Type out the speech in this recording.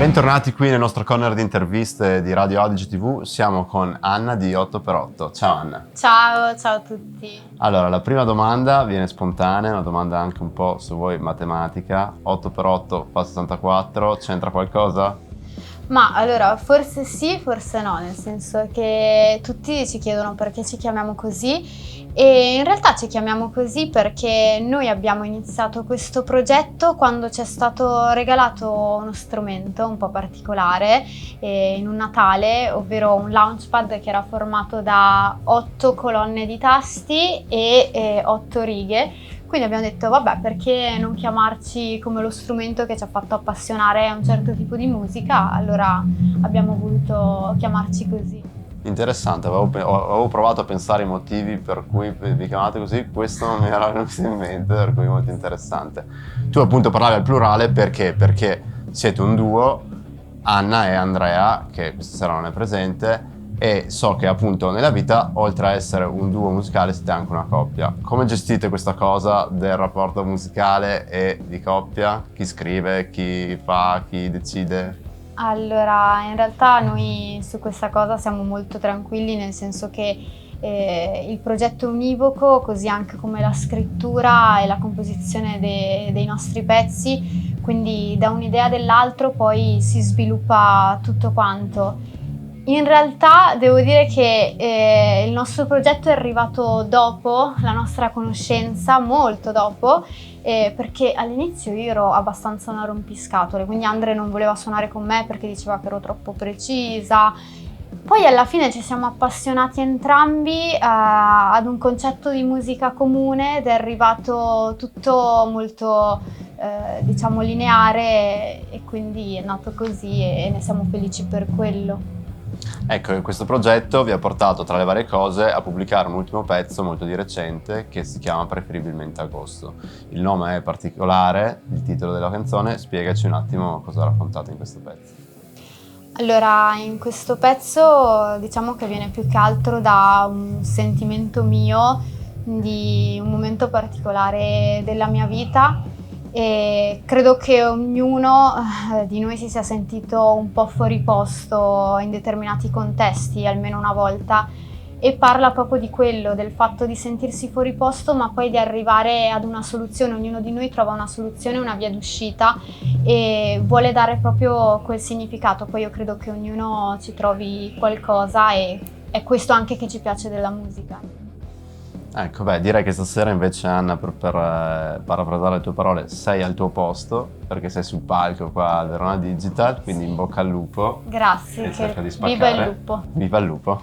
Bentornati qui nel nostro corner di interviste di Radio Adige TV. Siamo con Anna di 8x8. Ciao Anna. Ciao a tutti. Allora, la prima domanda viene spontanea, una domanda anche un po' su voi matematica. 8x8 fa 64, c'entra qualcosa? Ma allora, forse sì, forse no, nel senso che tutti ci chiedono perché ci chiamiamo così e in realtà ci chiamiamo così perché noi abbiamo iniziato questo progetto quando ci è stato regalato uno strumento un po' particolare in un Natale, ovvero un launchpad che era formato da 8 colonne di tasti e 8 righe. Quindi abbiamo detto, vabbè, perché non chiamarci come lo strumento che ci ha fatto appassionare a un certo tipo di musica? Allora abbiamo voluto chiamarci così. Interessante, avevo provato a pensare ai motivi per cui vi chiamate così, questo non mi era venuto in mente, per cui molto interessante. Tu appunto parlavi al plurale perché siete un duo, Anna e Andrea, che questa sera non è presente, e so che appunto nella vita, oltre a essere un duo musicale, siete anche una coppia. Come gestite questa cosa del rapporto musicale e di coppia? Chi scrive, chi fa, chi decide? Allora, in realtà noi su questa cosa siamo molto tranquilli, nel senso che il progetto è univoco, così anche come la scrittura e la composizione dei nostri pezzi, quindi da un'idea dell'altro poi si sviluppa tutto quanto. In realtà devo dire che il nostro progetto è arrivato dopo la nostra conoscenza, molto dopo, perché all'inizio io ero abbastanza una rompiscatole, quindi Andre non voleva suonare con me perché diceva che ero troppo precisa. Poi alla fine ci siamo appassionati entrambi ad un concetto di musica comune ed è arrivato tutto molto diciamo lineare e quindi è nato così e ne siamo felici per quello. Ecco, questo progetto vi ha portato tra le varie cose a pubblicare un ultimo pezzo molto di recente che si chiama Preferibilmente Agosto. Il nome è particolare, il titolo della canzone, spiegaci un attimo cosa raccontate in questo pezzo. Allora, in questo pezzo diciamo che viene più che altro da un sentimento mio di un momento particolare della mia vita e credo che ognuno di noi si sia sentito un po' fuori posto in determinati contesti, almeno una volta, e parla proprio di quello, del fatto di sentirsi fuori posto ma poi di arrivare ad una soluzione. Ognuno di noi trova una soluzione, una via d'uscita e vuole dare proprio quel significato. Poi io credo che ognuno ci trovi qualcosa e è questo anche che ci piace della musica. Ecco, direi che stasera invece Anna, per parafrasare le tue parole, sei al tuo posto, perché sei sul palco qua al Verona Digital, quindi in bocca al lupo. Grazie, E cerca di viva spaccare. il lupo! Viva il lupo!